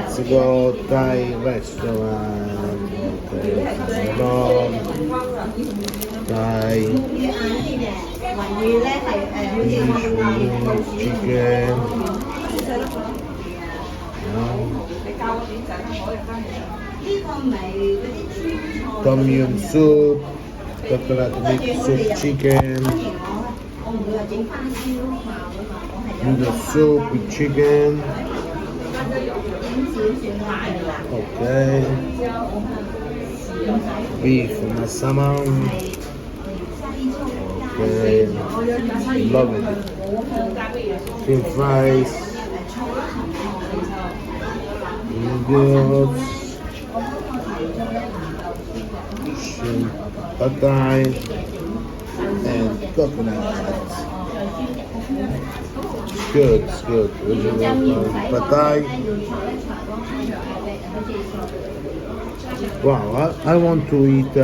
Let's go Thai restaurant. Okay, Thai. Beef, chicken. Tom yum soup, coconut milk soup chicken, noodle soup with chicken. Okay. Beef masama. Okay. Love it. Shrimp fries. Noodles. Shrimp pad thai and coconut. Good, it's good. Pad thai. Wow, I want to eat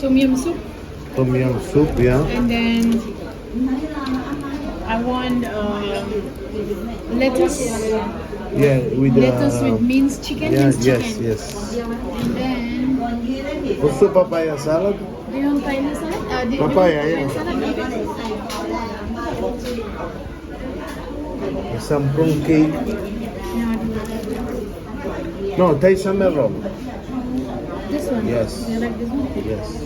Tom yum soup. Tom yum soup, yeah. And then I want lettuce. Yeah, with lettuce with minced chicken. Yeah, minced yes, chicken. yes. And then Also papaya salad. do you want papaya salad? Papaya, yeah. Salad? Some prawn cake. No, Thai summer roll. This one? Yes. You like this one? Yes.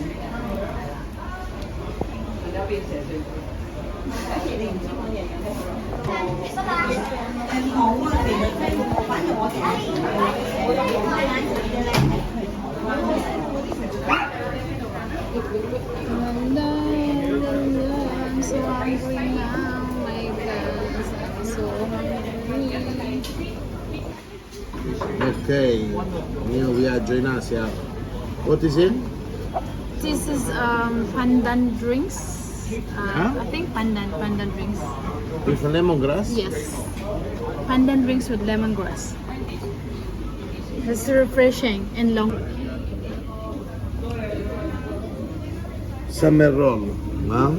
I'm so hungry now, my goodness, I'm so hungry. Okay. Mio Viaggio in Asia. What is it? This is pandan drinks. I think pandan drinks. With lemongrass? Yes. Pandan drinks with lemongrass. It's refreshing and long. Summer roll. Huh?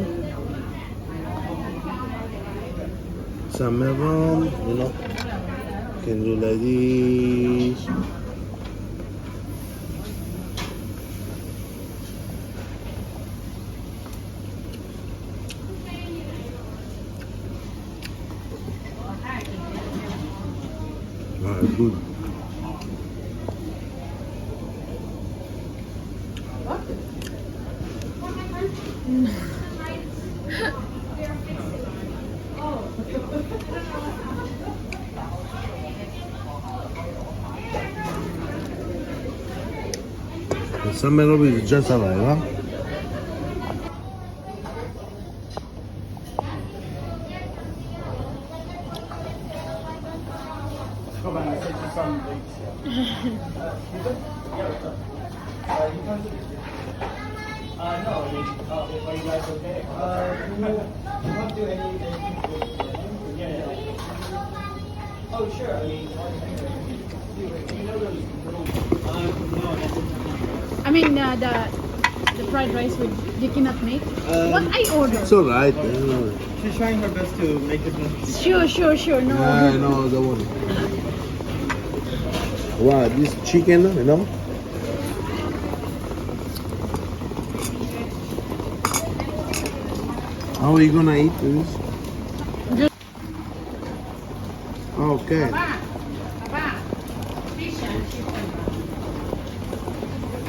Summer roll, you know. Can do like this. Good. The summer roll is just arrived, huh? I mean the fried rice with you cannot make. What I ordered? It's alright. She's trying her best to make it. Sure. No. Yeah, no, don't worry. Wow, this chicken, you know? How are you gonna eat this? Just Okay.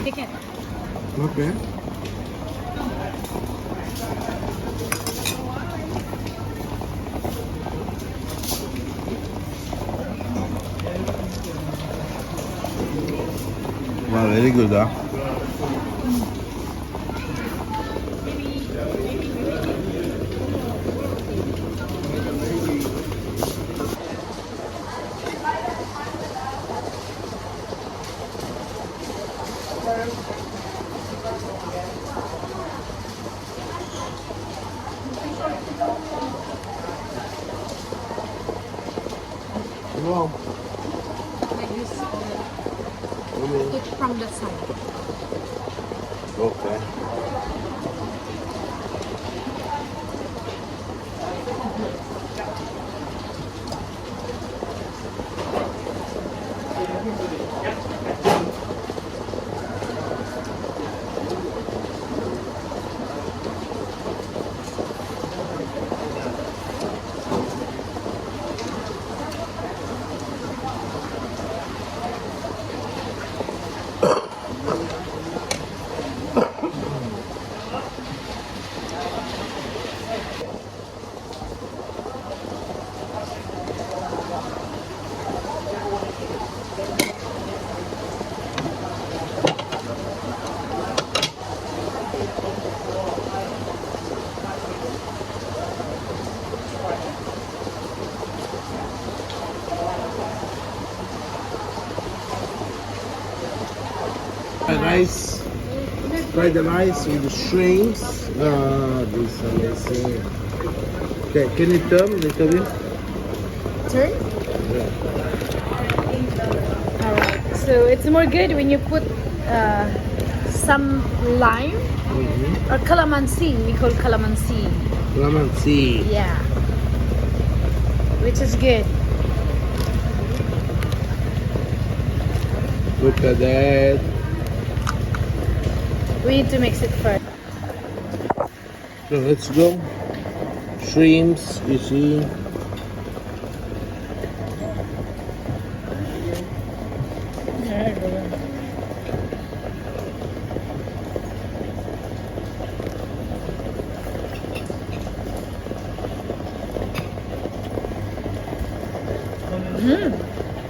take it. Okay. Wow, very good, huh? Wow. Like this. Okay. Put from the side. Okay. rice. Try the rice with the shrimps. Oh, this is amazing. Okay, can you turn a little bit? Turn. Yeah. Alright, so it's more good when you put some lime or calamansi. We call calamansi. Calamansi. Yeah, which is good. Look at that. We need to mix it first. So let's go. Shrimps, you see.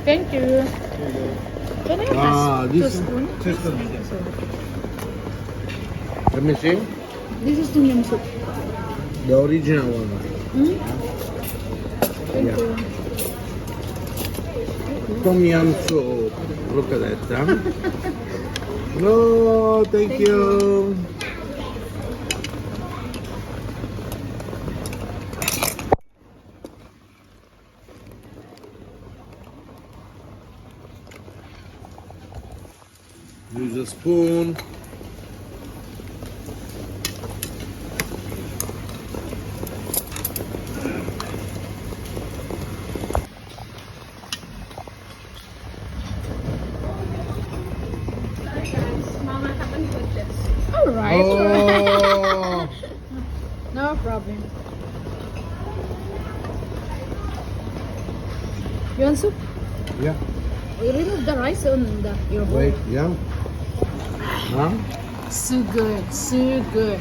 Thank you. Can I have a this spoon? let me see. This is tom yum soup. The original one. Thank Yeah. you. Tom yum soup. Look at that. Huh? No, thank you. Use a spoon. Alright. Oh, No problem. You want soup? yeah. We remove the rice on your bowl. Wait, yeah. Huh? So good, so good.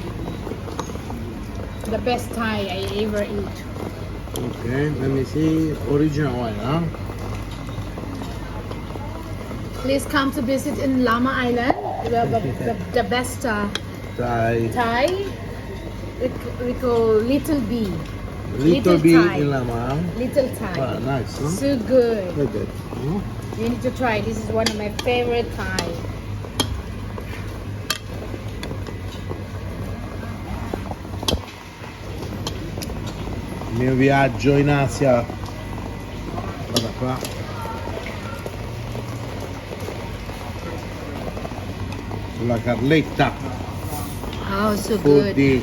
The best Thai I ever eat. Okay, let me see. Original one, huh? Please come to visit in Lama Island. The best Thai. Thai. We call Little B. Little bit Thai. in Lama. Little Thai. Ah, nice, huh? So good. Look at that. Huh? You need to try. This is one of my favorite Thai. Mio viaggio in Asia. Guarda qua. La Carletta. Oh, so good. Foodie.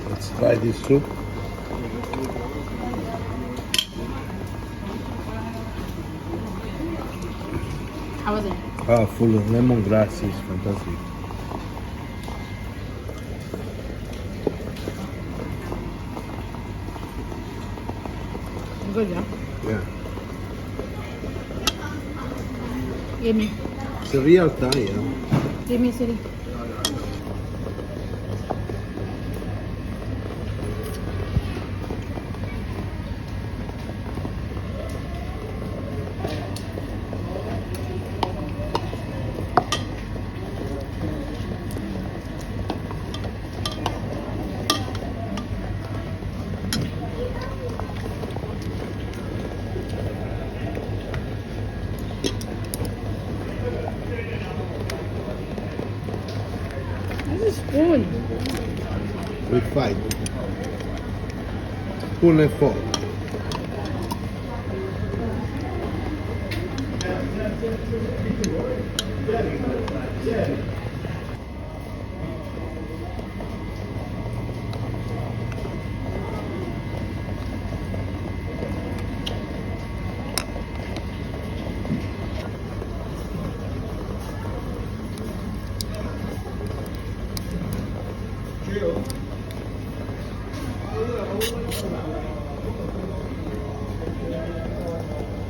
Let's try this soup. How was it? Ah, full of lemongrass is fantastic. Good, yeah? Yeah. Give me. It's a real Thai, huh? Give me, Siri. This is spoon. With five. Spoon and fork.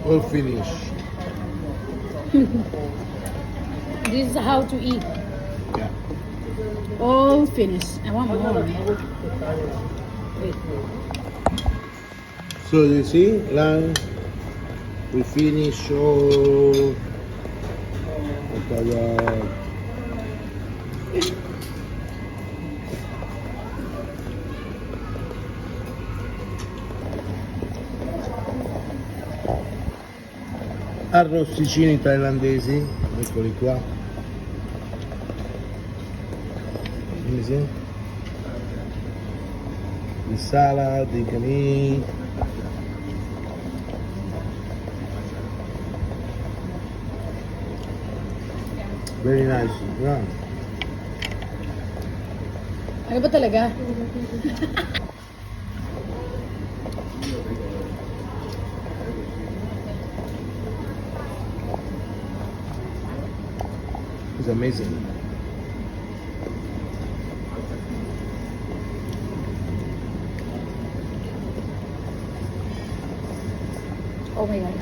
All finished. This is how to eat. Yeah. All finished. I want more. Wait. So you see, now we finish all. Look at that. arrosticini thailandesi, eccoli qua. Let me see. The salad, the cani. Very nice. Yeah. Ano ba talaga? It's amazing. Oh my God.